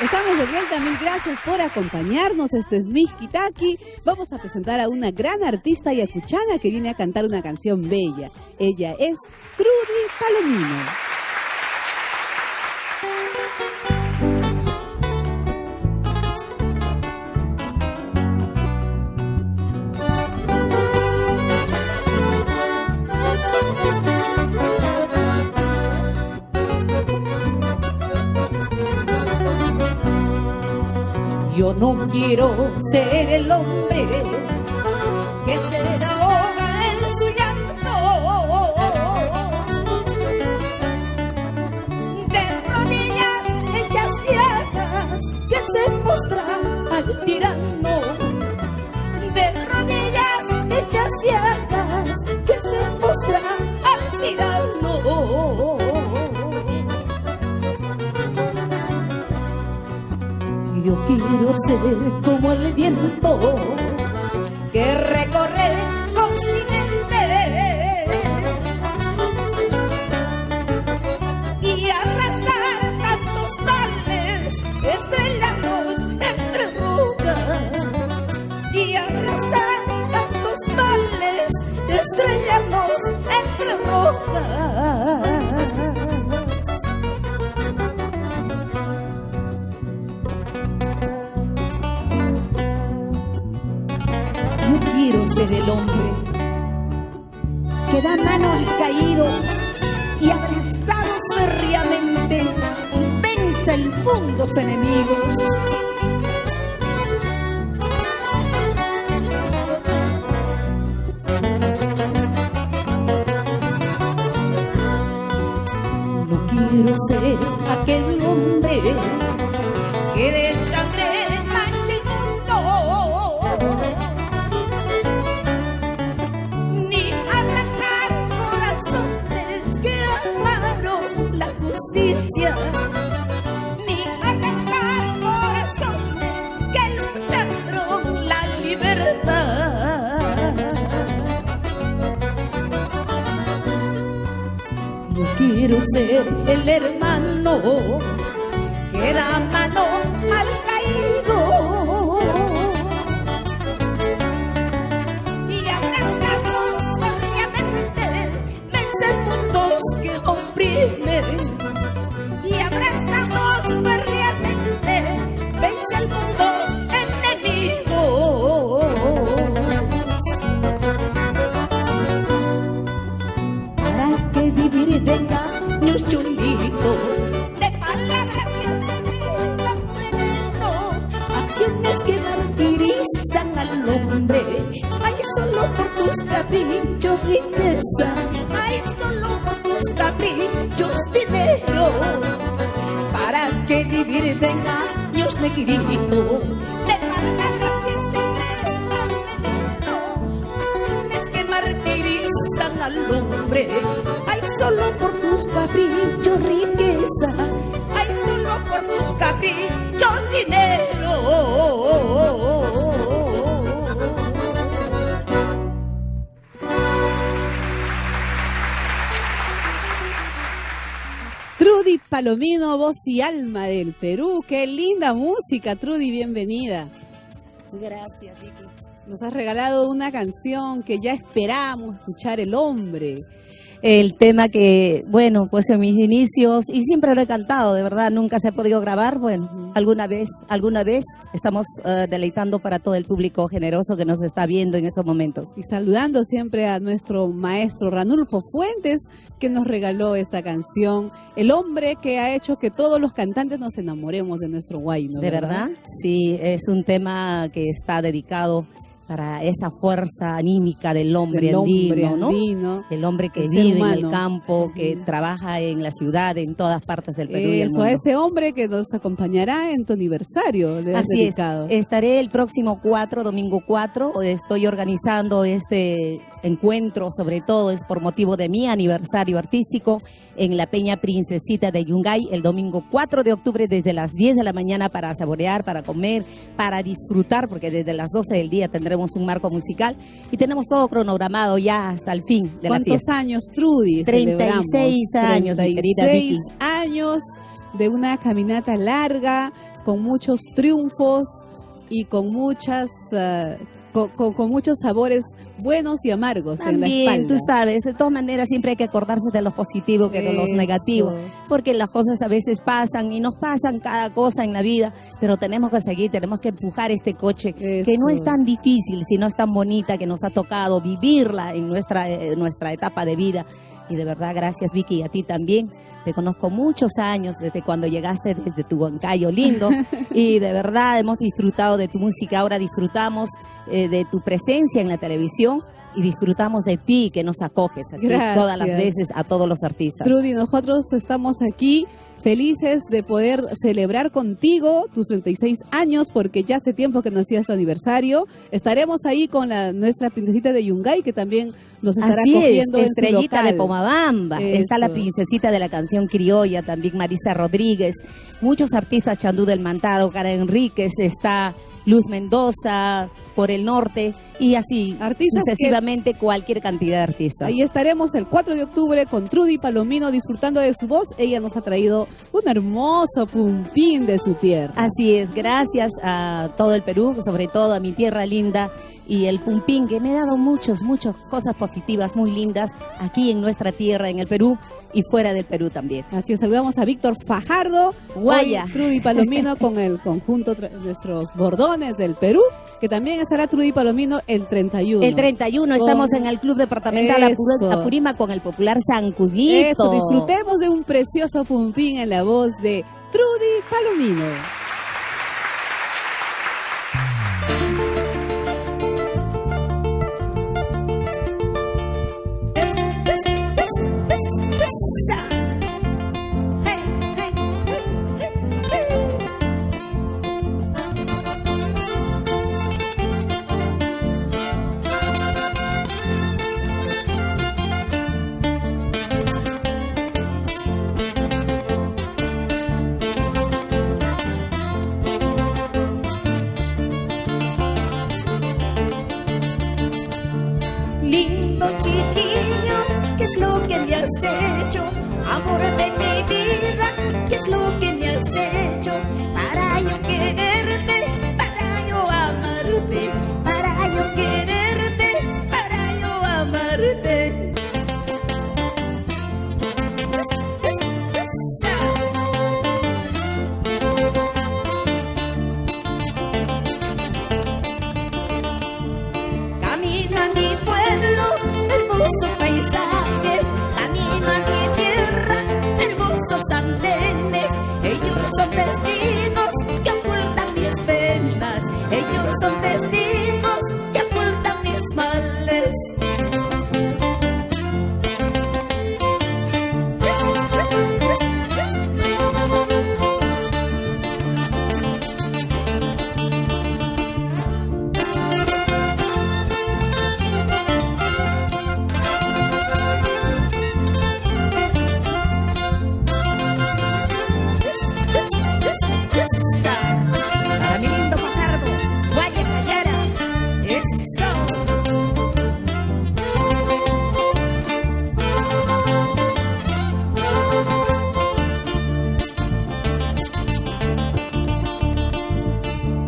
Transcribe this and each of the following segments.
Estamos de vuelta, mil gracias por acompañarnos. Esto es Mixquitaqui. Vamos a presentar a una gran artista ayacuchana que viene a cantar una canción bella. Ella es Trudy Palomino. Yo no quiero ser el hombre que se ahoga en su llanto, de rodillas hechas llagas que se postra al tirano, de rodillas hechas llagas que se postra al tirano. Yo quiero ser como el viento que recorre el continente y arrasar tantos males estrellados entre rocas, y arrasar tantos males estrellados entre rocas. Quiero ser el hombre que da mano al caído y abrazado férreamente vence el mundo sus enemigos. No quiero ser aquel hombre que de sangre manche el mundo, ni arrancar corazones que amaron la justicia, ni arrancar corazones que lucharon la libertad. Yo quiero ser el hermano que da mano al caído y abrazamos cordialmente vence mundos que oprimen, y abrazamos cordialmente vence el mundo enemigos. Para que vivir tenga un chulito de palabras que aceleran veneno, acciones que martirizan al hombre. Ay, solo por tus caprichos riqueza, ay, solo por tus caprichos dinero. Para que vivir tenga años negrito de palabras que aceleran veneno, acciones que martirizan al hombre. Ay, solo por tus caprichos riqueza, ay, solo por tus caprichos dinero. Trudy Palomino, voz y alma del Perú. Qué linda música, Trudy, bienvenida. Gracias, Vicky. Nos has regalado una canción que ya esperamos escuchar, El Hombre. El tema que, bueno, pues en mis inicios, y siempre lo he cantado, de verdad, nunca se ha podido grabar. Bueno, alguna vez estamos deleitando para todo el público generoso que nos está viendo en estos momentos. Y saludando siempre a nuestro maestro Ranulfo Fuentes, que nos regaló esta canción, El Hombre, que ha hecho que todos los cantantes nos enamoremos de nuestro huayno. ¿De verdad? Sí, es un tema que está dedicado para esa fuerza anímica del hombre andino, ¿no? El hombre que vive en el campo, que trabaja en la ciudad, en todas partes del Perú y el mundo. A ese hombre que nos acompañará en tu aniversario. Así es, estaré el próximo domingo 4, estoy organizando este encuentro, sobre todo es por motivo de mi aniversario artístico, en la Peña Princesita de Yungay, el domingo 4 de octubre desde las 10 de la mañana para saborear, para comer, para disfrutar, porque desde las 12 del día tendremos un marco musical y tenemos todo cronogramado ya hasta el fin de la fiesta. ¿Cuántos años, Trudy? 36 años, mi querida Vicky. 36 años de una caminata larga, con muchos triunfos y con muchas con muchos sabores buenos y amargos en la También, espalda. tú sabes, de todas maneras siempre hay que acordarse de los positivos que de los negativos, porque las cosas a veces pasan y nos pasan cada cosa en la vida, pero tenemos que seguir, tenemos que empujar este coche, que no es tan difícil, sino es tan bonita, que nos ha tocado vivirla en nuestra etapa de vida. Y de verdad, gracias Vicky, y a ti también. Te conozco muchos años, desde cuando llegaste desde tu Huancayo lindo, y de verdad hemos disfrutado de tu música. Ahora disfrutamos de tu presencia en la televisión y disfrutamos de ti, que nos acoges aquí todas las veces a todos los artistas. Trudy, nosotros estamos aquí felices de poder celebrar contigo tus 36 años, porque ya hace tiempo que no hacía este aniversario. Estaremos ahí con nuestra princesita de Yungay, que también nos estará acogiendo en Estrellita su local de Pomabamba. Está la princesita de la canción criolla, también Marisa Rodríguez, muchos artistas, Chandú del Mantaro, Cara Enríquez, está Luz Mendoza por el norte, y así artistas sucesivamente, cualquier cantidad de artistas. Ahí estaremos el 4 de octubre con Trudy Palomino disfrutando de su voz. Ella nos ha traído un hermoso pumpín de su tierra. Así es, gracias a todo el Perú, sobre todo a mi tierra linda, y el pumpín que me ha dado muchas cosas positivas, muy lindas, aquí en nuestra tierra, en el Perú y fuera del Perú también. Así es, saludamos a Víctor Fajardo, Guaya. Hoy Trudy Palomino con el conjunto de nuestros bordones del Perú, que también estará Trudy Palomino el 31. El 31 estamos en el Club Departamental Apurímac con el popular Sancudito. Eso, disfrutemos de un precioso pumpín en la voz de Trudy Palomino. Lindo chiquillo, ¿qué es lo que me has hecho? Amor de mi vida, ¿qué es lo que me has hecho? Para yo quererte, para yo amarte, para yo quererte, para yo amarte. Camino a mi pueblo, hermosos paisajes, camino a mi tierra, hermosos andenes. Ellos son testigos que ocultan mis penas, ellos son testigos que ocultan mis males. Para mi lindo Fajardo, Guaya Cayara, eso.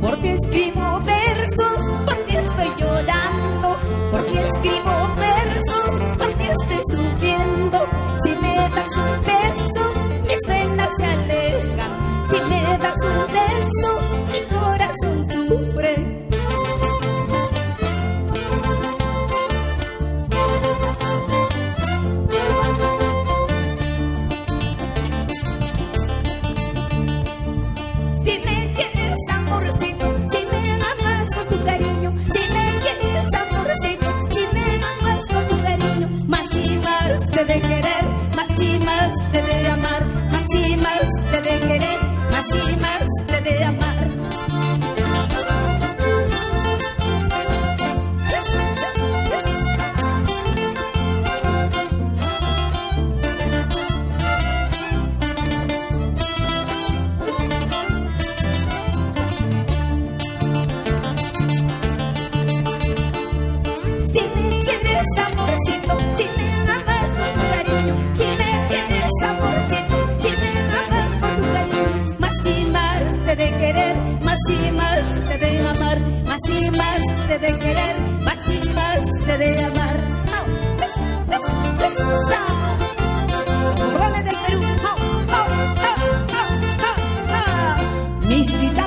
Porque escribo versos, porque estoy llorando, porque escribo versos, porque estoy sufriendo. Si me das un beso, mis penas se alejan. Si me das un beso, mi corazón sufre. Si me quieres amorcito, si me amas Mis titanes